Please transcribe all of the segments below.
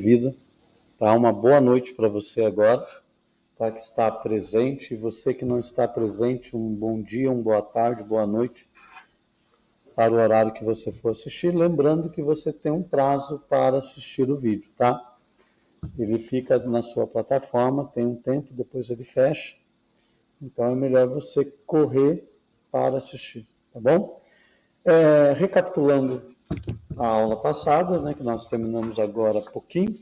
vida. Tá? Uma boa noite para você agora, tá? Que está presente. E você que não está presente, um bom dia, uma boa tarde, boa noite, para o horário que você for assistir. Lembrando que você tem um prazo para assistir o vídeo, tá? Ele fica na sua plataforma, tem um tempo, depois ele fecha. Então é melhor você correr para assistir, tá bom? Recapitulando a aula passada, né, que nós terminamos agora há pouquinho,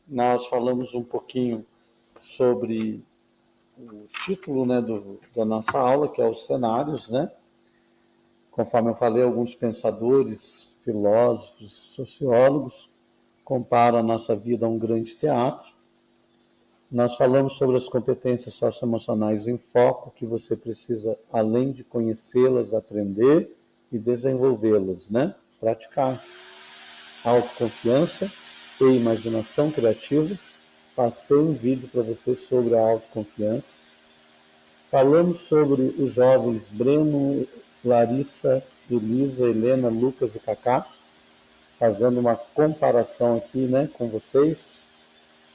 nós falamos um pouquinho sobre o título, né, da nossa aula, que é os cenários, né? Conforme eu falei, alguns pensadores, filósofos, sociólogos comparam a nossa vida a um grande teatro. Nós falamos sobre as competências socioemocionais em foco, que você precisa, além de conhecê-las, aprender e desenvolvê-las, né? Praticar. Autoconfiança e imaginação criativa. Passei um vídeo para vocês sobre a autoconfiança. Falamos sobre os jovens Breno, Larissa, Elisa, Helena, Lucas e Cacá, fazendo uma comparação aqui, né, com vocês,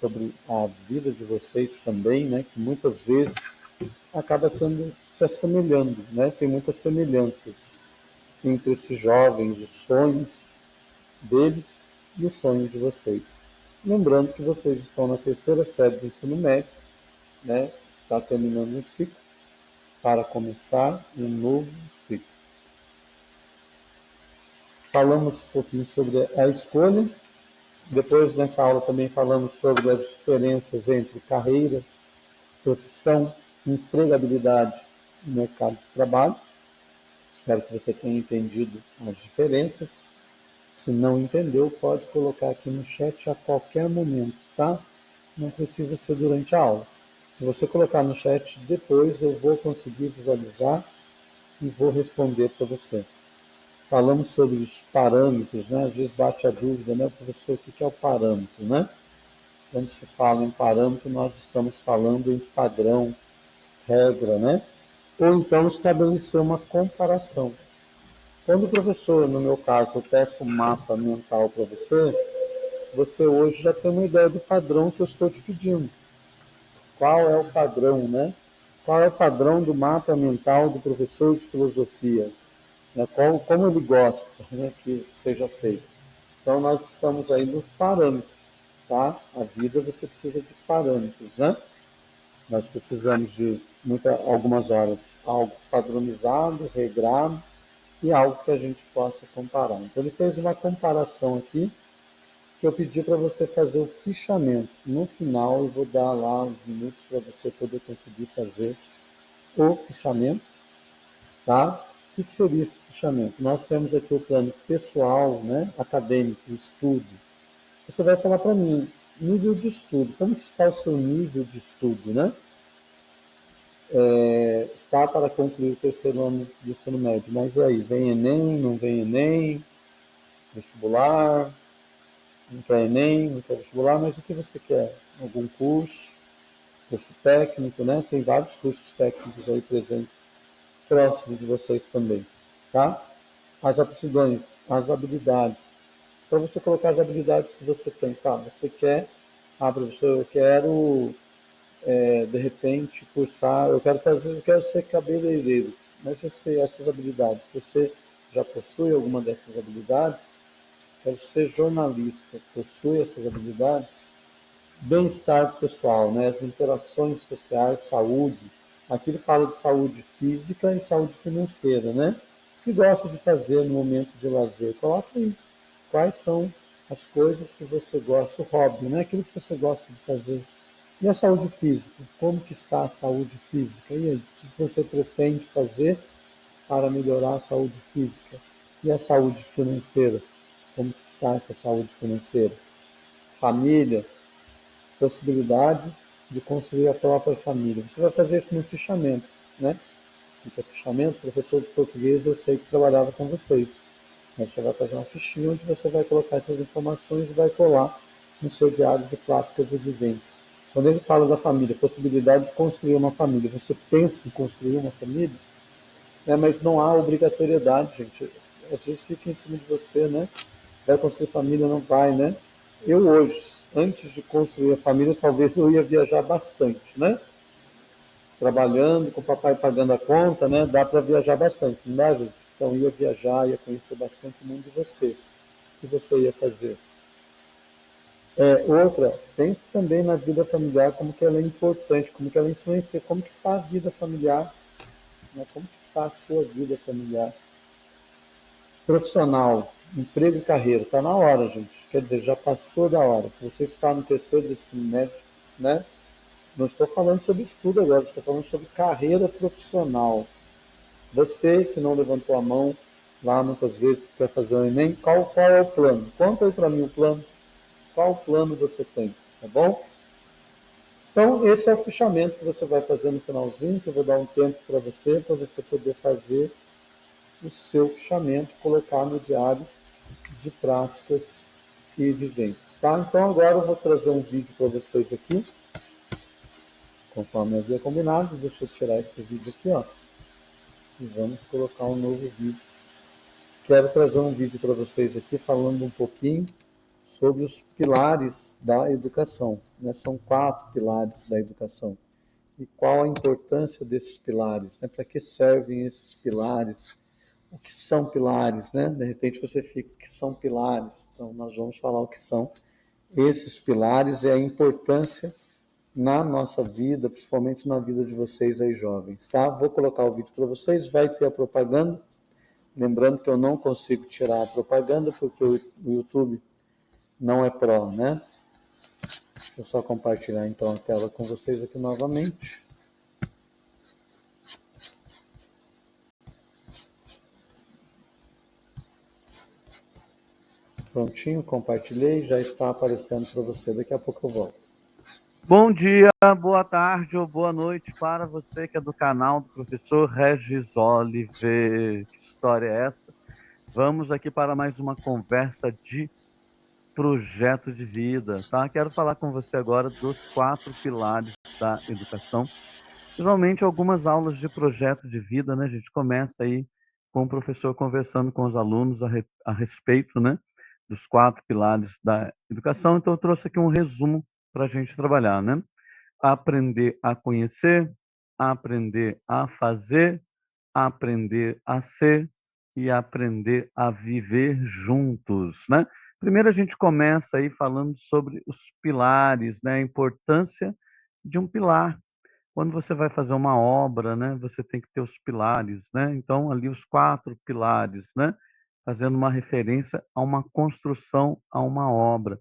sobre a vida de vocês também, né, que muitas vezes acaba se assemelhando, né, tem muitas semelhanças entre esses jovens, os sonhos deles e os sonhos de vocês. Lembrando que vocês estão na terceira série do ensino médio, né, está terminando um ciclo para começar um novo ciclo. Falamos um pouquinho sobre a escolha. Depois, nessa aula, também falamos sobre as diferenças entre carreira, profissão, empregabilidade e mercado de trabalho. Espero que você tenha entendido as diferenças. Se não entendeu, pode colocar aqui no chat a qualquer momento, tá? Não precisa ser durante a aula. Se você colocar no chat, depois eu vou conseguir visualizar e vou responder para você. Falamos sobre os parâmetros, né? Às vezes bate a dúvida, né, professor, o que é o parâmetro, né? Quando se fala em parâmetro, nós estamos falando em padrão, regra, né? Ou então estabelecer uma comparação. Quando o professor, no meu caso, eu peço um mapa mental para você, você hoje já tem uma ideia do padrão que eu estou te pedindo. Qual é o padrão, né? Qual é o padrão do mapa mental do professor de filosofia? Né? Como ele gosta, né, que seja feito. Então, nós estamos aí no parâmetro, tá? A vida você precisa de parâmetros, né? Nós precisamos de algumas horas algo padronizado, regrado e algo que a gente possa comparar. Então, ele fez uma comparação aqui que eu pedi para você fazer o fichamento. No final, eu vou dar lá uns minutos para você poder conseguir fazer o fichamento, tá? O que seria esse fichamento? Nós temos aqui o plano pessoal, né, acadêmico, estudo. Você vai falar para mim, nível de estudo, como que está o seu nível de estudo, né? Está para concluir o terceiro ano do ensino médio, mas aí, vem Enem, não vem Enem, vestibular, não quer Enem, não quer vestibular, mas o que você quer? Algum curso técnico, né? Tem vários cursos técnicos aí presentes, próximos de vocês também, tá? As aptidões, as habilidades. Para você colocar as habilidades que você tem, tá? Você quer, professor, eu quero, de repente, cursar, eu quero ser cabeleireiro, mas essas habilidades, você já possui alguma dessas habilidades? Quero ser jornalista, possui essas habilidades? Bem-estar pessoal, né? As interações sociais, saúde. Aqui ele fala de saúde física e saúde financeira, né? O que gosta de fazer no momento de lazer? Coloca aí. Quais são as coisas que você gosta, o hobby, né? Aquilo que você gosta de fazer. E a saúde física? Como que está a saúde física? E aí, o que você pretende fazer para melhorar a saúde física? E a saúde financeira? Como que está essa saúde financeira? Família, possibilidade de construir a própria família. Você vai fazer isso no fichamento, né? No fichamento, professor de português, eu sei que trabalhava com vocês. Você vai fazer uma fichinha onde você vai colocar essas informações e vai colar no seu diário de práticas e vivências. Quando ele fala da família, possibilidade de construir uma família, você pensa em construir uma família, né? Mas não há obrigatoriedade, gente. Às vezes fica em cima de você, né? Vai construir família, não vai, né? Eu hoje, antes de construir a família, talvez eu ia viajar bastante, né? Trabalhando, com o papai pagando a conta, né? Dá para viajar bastante, não dá, gente? Então ia viajar, ia conhecer bastante o mundo de você. O que você ia fazer? Outra, pense também na vida familiar, como que ela é importante, como que ela influencia, como que está a vida familiar, né? Como que está a sua vida familiar. Profissional, emprego e carreira, está na hora, gente. Quer dizer, já passou da hora. Se você está no terceiro do ensino médio, né? Não estou falando sobre estudo agora, estou falando sobre carreira profissional. Você que não levantou a mão lá muitas vezes que quer fazer o Enem, qual é o plano? Conta aí para mim o plano. Qual plano você tem, tá bom? Então, esse é o fechamento que você vai fazer no finalzinho, que eu vou dar um tempo para você poder fazer o seu fichamento, colocar no diário de práticas e vivências, tá? Então, agora eu vou trazer um vídeo para vocês aqui, conforme eu havia combinado. Deixa eu tirar esse vídeo aqui, ó, e vamos colocar um novo vídeo. Quero trazer um vídeo para vocês aqui falando um pouquinho sobre os pilares da educação, né? São 4 pilares da educação. E qual a importância desses pilares, né? Para que servem esses pilares? O que são pilares, né? De repente você fica, o que são pilares? Então nós vamos falar o que são esses pilares e a importância na nossa vida, principalmente na vida de vocês aí jovens, tá? Vou colocar o vídeo para vocês, vai ter a propaganda. Lembrando que eu não consigo tirar a propaganda porque o YouTube não é Pro, né? Deixa eu só compartilhar então a tela com vocês aqui novamente. Prontinho, compartilhei, já está aparecendo para você. Daqui a pouco eu volto. Bom dia, boa tarde ou boa noite para você que é do canal do professor Regis Oliver. Que história é essa? Vamos aqui para mais uma conversa de projeto de vida, tá? Quero falar com você agora dos 4 pilares da educação. Geralmente, algumas aulas de projeto de vida, né? A gente começa aí com o professor conversando com os alunos a respeito, né? Dos 4 pilares da educação. Então, eu trouxe aqui um resumo para a gente trabalhar, né? Aprender a conhecer, aprender a fazer, aprender a ser e aprender a viver juntos, né? Primeiro a gente começa aí falando sobre os pilares, né? A importância de um pilar. Quando você vai fazer uma obra, né, você tem que ter os pilares, né? Então ali os 4 pilares, né? Fazendo uma referência a uma construção, a uma obra.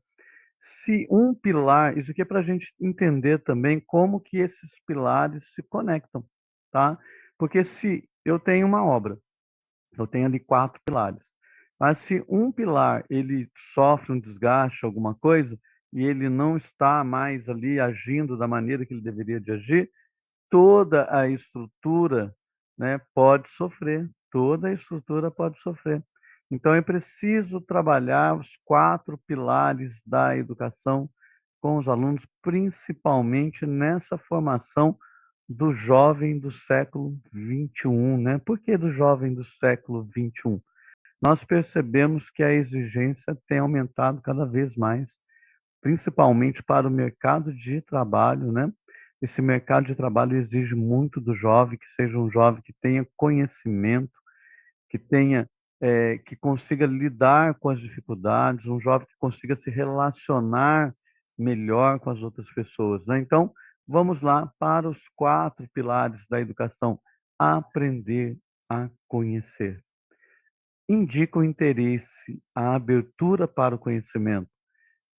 Se um pilar, isso aqui é para a gente entender também como que esses pilares se conectam, tá? Porque se eu tenho uma obra, eu tenho ali 4 pilares, mas se um pilar ele sofre um desgaste, alguma coisa, e ele não está mais ali agindo da maneira que ele deveria de agir, toda a estrutura, né, pode sofrer, toda a estrutura pode sofrer. Então, é preciso trabalhar os 4 pilares da educação com os alunos, principalmente nessa formação do jovem do século XXI, né? Por que do jovem do século XXI? Nós percebemos que a exigência tem aumentado cada vez mais, principalmente para o mercado de trabalho, né? Esse mercado de trabalho exige muito do jovem, que seja um jovem que tenha conhecimento, que tenha, que consiga lidar com as dificuldades, um jovem que consiga se relacionar melhor com as outras pessoas, né? Então, vamos lá para os 4 pilares da educação. Aprender a conhecer. Indica o interesse, a abertura para o conhecimento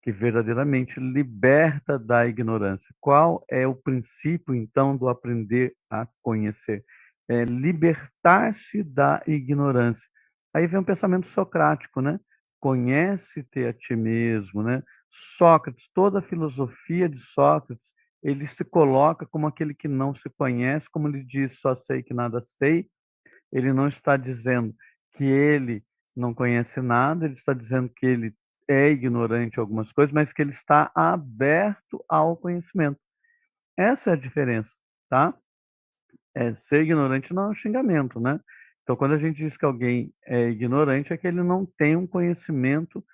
que verdadeiramente liberta da ignorância. Qual é o princípio, então, do aprender a conhecer? É libertar-se da ignorância. Aí vem um pensamento socrático, né? Conhece-te a ti mesmo, né? Sócrates, toda a filosofia de Sócrates, ele se coloca como aquele que não se conhece, como ele diz, só sei que nada sei. Ele não está dizendo que ele não conhece nada, ele está dizendo que ele é ignorante em algumas coisas, mas que ele está aberto ao conhecimento. Essa é a diferença, tá? Ser ignorante não é um xingamento, né? Então, quando a gente diz que alguém é ignorante, é que ele não tem um conhecimento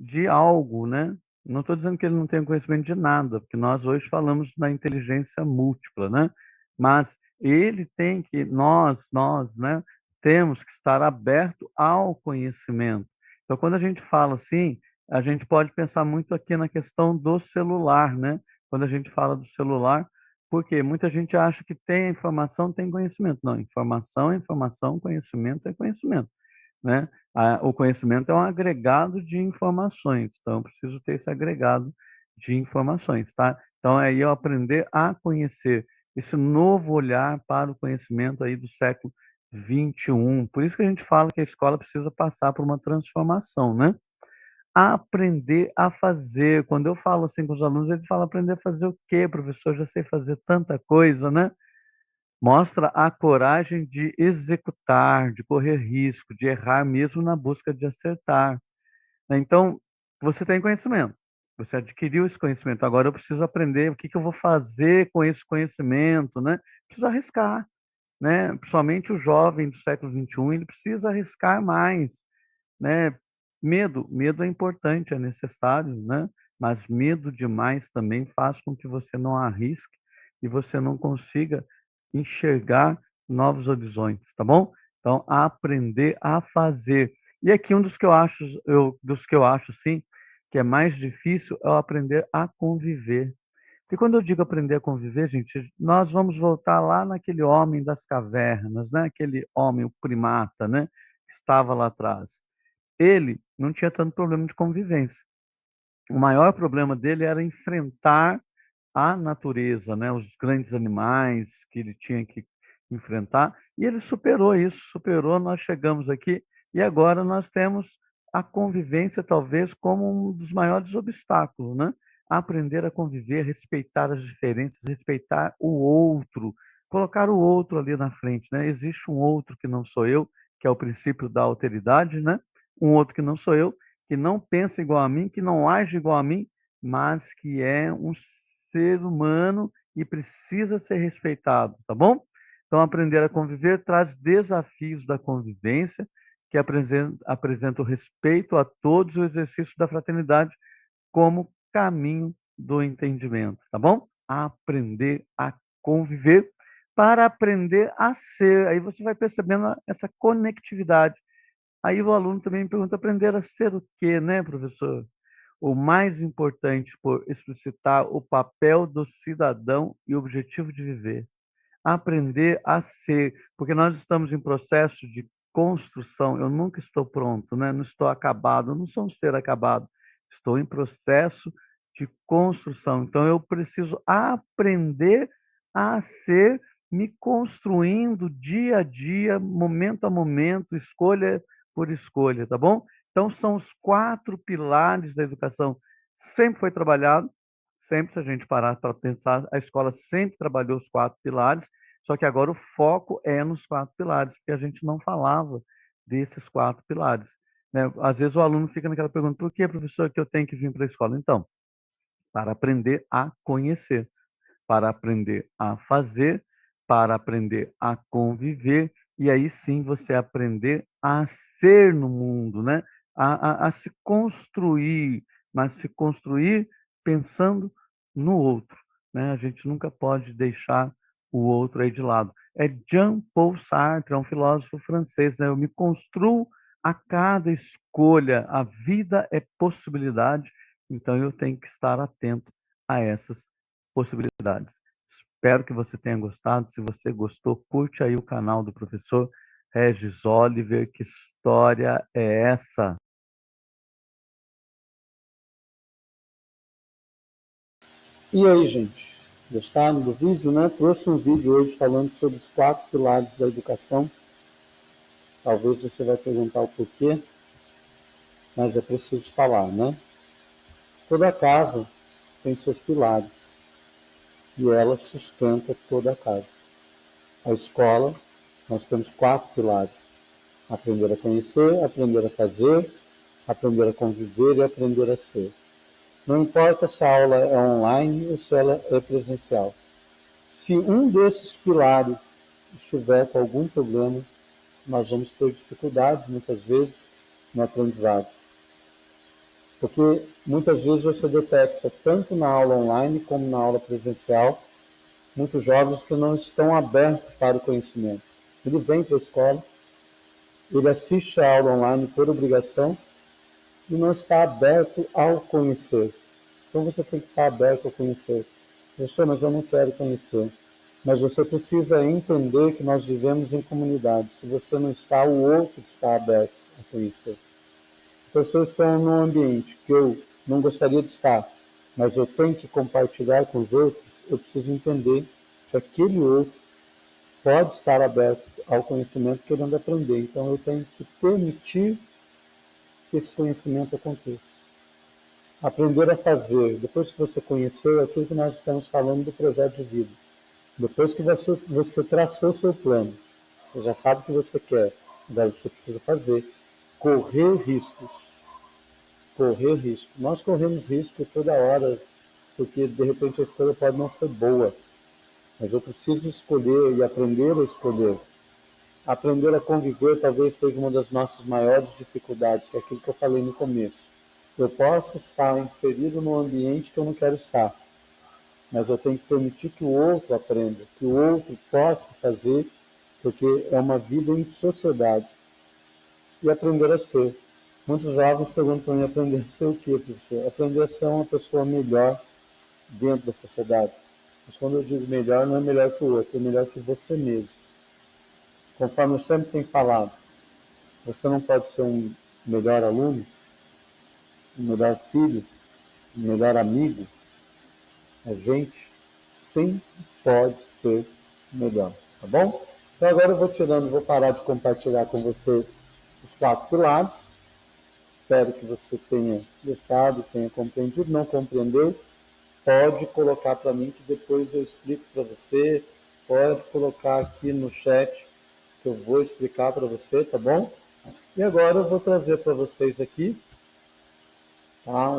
de algo, né? Não estou dizendo que ele não tem conhecimento de nada, porque nós hoje falamos na inteligência múltipla, né? Mas ele tem que, nós, né, temos que estar aberto ao conhecimento. Então, quando a gente fala assim, a gente pode pensar muito aqui na questão do celular, né? Quando a gente fala do celular, porque muita gente acha que tem informação, tem conhecimento. Não, informação é informação, conhecimento é conhecimento, né? O conhecimento é um agregado de informações, então eu preciso ter esse agregado de informações, tá? Então aí eu aprender a conhecer esse novo olhar para o conhecimento aí do século XXI. Por isso que a gente fala que a escola precisa passar por uma transformação, né? Aprender a fazer. Quando eu falo assim com os alunos, eles falam aprender a fazer o quê, professor? Eu já sei fazer tanta coisa, né? Mostra a coragem de executar, de correr risco, de errar mesmo na busca de acertar, né? Então, você tem conhecimento, você adquiriu esse conhecimento. Agora eu preciso aprender o que que eu vou fazer com esse conhecimento, né? Preciso arriscar, né? Principalmente o jovem do século XXI, ele precisa arriscar mais, né? Medo é importante, é necessário, né? Mas medo demais também faz com que você não arrisque e você não consiga enxergar novos horizontes, tá bom? Então, aprender a fazer. E aqui um dos que eu acho sim, que é mais difícil é o aprender a conviver. E quando eu digo aprender a conviver, gente, nós vamos voltar lá naquele homem das cavernas, né? Aquele homem, o primata, né? Que estava lá atrás. Ele não tinha tanto problema de convivência. O maior problema dele era enfrentar a natureza, né? Os grandes animais que ele tinha que enfrentar. E ele superou isso, superou. Nós chegamos aqui e agora nós temos a convivência, talvez, como um dos maiores obstáculos, né? Aprender a conviver, respeitar as diferenças, respeitar o outro, colocar o outro ali na frente, né? Existe um outro que não sou eu, que é o princípio da alteridade, né? Um outro que não sou eu, que não pensa igual a mim, que não age igual a mim, mas que é um ser humano e precisa ser respeitado, tá bom? Então, aprender a conviver traz desafios da convivência, que apresenta o respeito a todos e o exercício da fraternidade como caminho do entendimento, tá bom? Aprender a conviver para aprender a ser. Aí você vai percebendo essa conectividade. Aí o aluno também me pergunta, aprender a ser o quê, né, professor? O mais importante por explicitar o papel do cidadão e o objetivo de viver. Aprender a ser, porque nós estamos em processo de construção. Eu nunca estou pronto, né? Não estou acabado, eu não sou um ser acabado. Estou em processo de construção. Então eu preciso aprender a ser, me construindo dia a dia, momento a momento, escolha por escolha, tá bom? Então são os 4 pilares da educação. Sempre foi trabalhado, sempre, se a gente parar para pensar, a escola sempre trabalhou os 4 pilares, só que agora o foco é nos 4 pilares, porque a gente não falava desses 4 pilares, né? Às vezes o aluno fica naquela pergunta, por que, professor, que eu tenho que vir para a escola? Então, para aprender a conhecer, para aprender a fazer, para aprender a conviver, e aí sim você aprender a ser no mundo, né? A se construir, mas se construir pensando no outro, né? A gente nunca pode deixar o outro aí de lado. É Jean-Paul Sartre, é um filósofo francês, né? Eu me construo a cada escolha. A vida é possibilidade, então eu tenho que estar atento a essas possibilidades. Espero que você tenha gostado. Se você gostou, curte aí o canal do professor Regis Oliver. Que história é essa? E aí, gente? Gostaram do vídeo, né? Trouxe um vídeo hoje falando sobre os 4 pilares da educação. Talvez você vai perguntar o porquê, mas é preciso falar, né? Toda casa tem seus pilares e ela sustenta toda a casa. A escola, nós temos 4 pilares: aprender a conhecer, aprender a fazer, aprender a conviver e aprender a ser. Não importa se a aula é online ou se ela é presencial. Se um desses pilares estiver com algum problema, nós vamos ter dificuldades, muitas vezes, no aprendizado. Porque muitas vezes você detecta, tanto na aula online como na aula presencial, muitos jovens que não estão abertos para o conhecimento. Ele vem para a escola, ele assiste a aula online por obrigação e não está aberto ao conhecer. Então você tem que estar aberto ao conhecer. Professor, mas eu não quero conhecer. Mas você precisa entender que nós vivemos em comunidade. Se você não está, o outro está aberto a conhecer. Então, se eu estou num ambiente que eu não gostaria de estar, mas eu tenho que compartilhar com os outros, eu preciso entender que aquele outro pode estar aberto ao conhecimento querendo aprender. Então, eu tenho que permitir que esse conhecimento aconteça. Aprender a fazer. Depois que você conheceu aquilo que nós estamos falando do projeto de vida. Depois que você traçou seu plano, você já sabe o que você quer. Agora você precisa fazer. Correr riscos. Correr risco. Nós corremos risco toda hora, porque de repente a escolha pode não ser boa. Mas eu preciso escolher e aprender a escolher. Aprender a conviver talvez seja uma das nossas maiores dificuldades, que é aquilo que eu falei no começo. Eu posso estar inserido num ambiente que eu não quero estar, mas eu tenho que permitir que o outro aprenda, que o outro possa fazer, porque é uma vida em sociedade. E aprender a ser. Muitos jovens perguntam para mim, aprender a ser o quê, professor? Aprender a ser uma pessoa melhor dentro da sociedade. Mas quando eu digo melhor, não é melhor que o outro, é melhor que você mesmo. Conforme eu sempre tenho falado, você não pode ser um melhor aluno, um melhor filho, um melhor amigo. A gente sempre pode ser melhor, tá bom? Então agora eu vou parar de compartilhar com você os 4 pilares. Espero que você tenha gostado, tenha compreendido. Não compreendeu? Pode colocar para mim que depois eu explico para você. Pode colocar aqui no chat que eu vou explicar para você, tá bom? E agora eu vou trazer para vocês aqui, tá,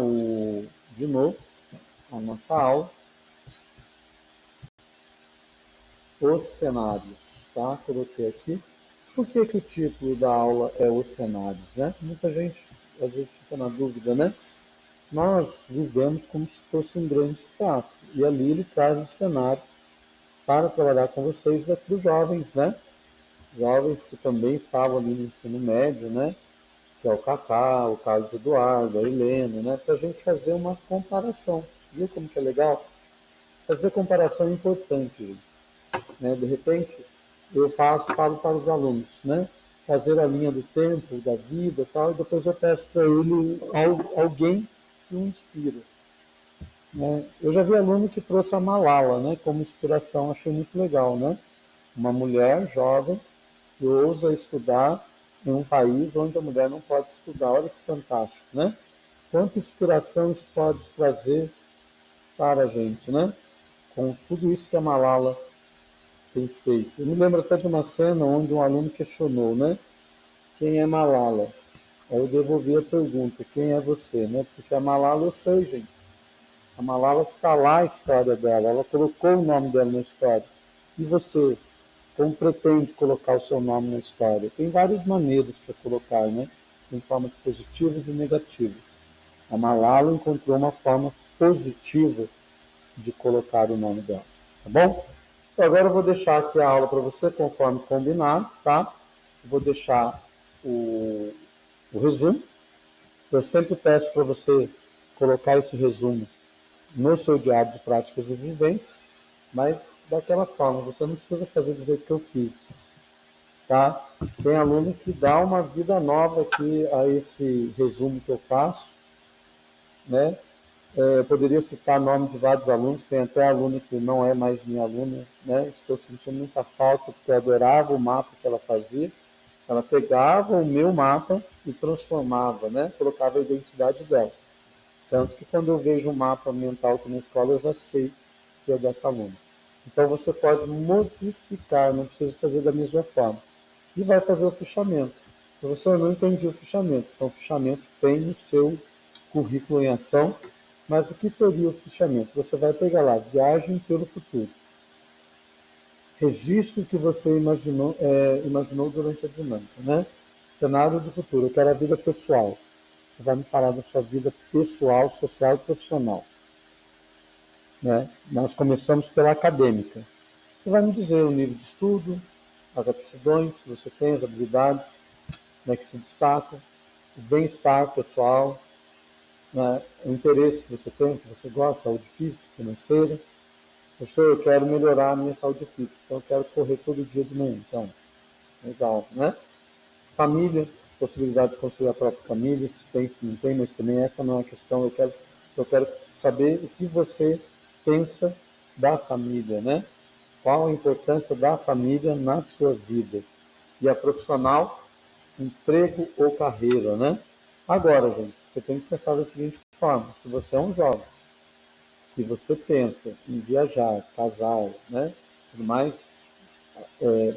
de novo, a nossa aula, os cenários, tá? Coloquei aqui. Por que o título da aula é os cenários, né? Muita gente às vezes fica na dúvida, né? Nós vivemos como se fosse um grande teatro. E ali ele traz o cenário para trabalhar com vocês para os jovens, né? Jovens que também estavam ali no ensino médio, né? Que é o Cacá, o Carlos Eduardo, a Helena, né? Para a gente fazer uma comparação. Viu como que é legal? Fazer comparação é importante, gente, né? De repente, eu falo para os alunos, né? Fazer a linha do tempo, da vida e tal, e depois eu peço para ele alguém que o inspira. Né? Eu já vi aluno que trouxe a Malala, né, como inspiração, achei muito legal, né? Uma mulher jovem que ousa estudar em um país onde a mulher não pode estudar. Olha que fantástico, né? Quanta inspiração isso pode trazer para a gente, né? Com tudo isso que a Malala tem feito. Eu me lembro até de uma cena onde um aluno questionou, né? Quem é Malala? Aí eu devolvi a pergunta, quem é você, né? Porque a Malala eu sei, gente. A Malala está lá a história dela, ela colocou o nome dela na história. E você, como pretende colocar o seu nome na história? Tem várias maneiras para colocar, né? Tem formas positivas e negativas. A Malala encontrou uma forma positiva de colocar o nome dela, tá bom? Então, agora eu vou deixar aqui a aula para você, conforme combinado, tá? Eu vou deixar o resumo. Eu sempre peço para você colocar esse resumo no seu diário de práticas e vivências, mas daquela forma, você não precisa fazer do jeito que eu fiz, tá? Tem aluno que dá uma vida nova aqui a esse resumo que eu faço, né? Eu poderia citar nome de vários alunos, tem até aluno que não é mais minha aluna, né? Estou sentindo muita falta, porque eu adorava o mapa que ela fazia. Ela pegava o meu mapa e transformava, né? Colocava a identidade dela. Tanto que quando eu vejo um mapa mental aqui na escola, eu já sei que é dessa aluna. Então você pode modificar, não precisa fazer da mesma forma. E vai fazer o fichamento. Professor, eu não entendi o fichamento. Então o fichamento tem no seu currículo em ação. Mas o que seria o fichamento? Você vai pegar lá, viagem pelo futuro. Registro que você imaginou durante a dinâmica, né? Cenário do futuro, eu quero a vida pessoal. Você vai me falar da sua vida pessoal, social e profissional. Né? Nós começamos pela acadêmica. Você vai me dizer o nível de estudo, as aptidões que você tem, as habilidades, né, que se destacam, o bem-estar pessoal, né, o interesse que você tem, que você gosta, saúde física, financeira. Professor, eu quero melhorar a minha saúde física, então eu quero correr todo dia de manhã. Então, legal, né? Família, possibilidade de construir a própria família, se tem, se não tem, mas também essa não é a questão. Eu quero saber o que você pensa da família, né? Qual a importância da família na sua vida? E a profissional, emprego ou carreira, né? Agora, gente, você tem que pensar da seguinte forma: se você é um jovem e você pensa em viajar, casar, né, tudo mais,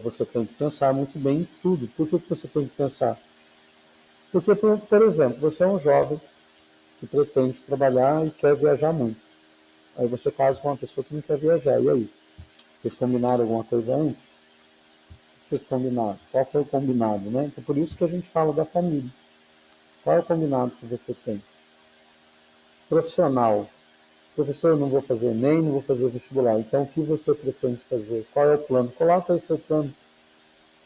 você tem que pensar muito bem em tudo. Por que você tem que pensar? Porque, por exemplo, você é um jovem que pretende trabalhar e quer viajar muito. Aí você casa com uma pessoa que não quer viajar. E aí? Vocês combinaram alguma coisa antes? Vocês combinaram? Qual foi o combinado, né? Então, por isso que a gente fala da família. Qual é o combinado que você tem? Profissional. Professor, eu não vou fazer nem, não vou fazer vestibular. Então, o que você pretende fazer? Qual é o plano? Coloca aí seu plano.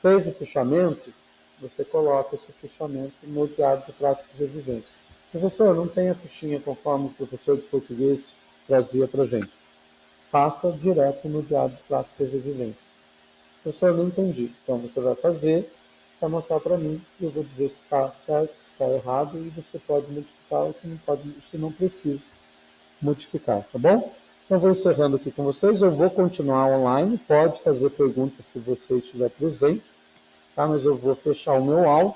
Fez o fichamento? Você coloca esse fichamento no diário de práticas e vivências. Professor, não tem a fichinha conforme o professor de português trazia para a gente. Faça direto no diário de práticas e vivências. Professor, não entendi. Então, você vai fazer, vai mostrar para mim, e eu vou dizer se está certo, se está errado, e você pode modificar ou se não precisa modificar, tá bom? Então, vou encerrando aqui com vocês. Eu vou continuar online. Pode fazer perguntas se você estiver presente, tá? Mas eu vou fechar o meu áudio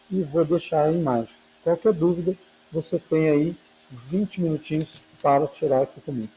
e vou deixar a imagem. Qualquer dúvida, você tem aí 20 minutinhos para tirar aqui comigo.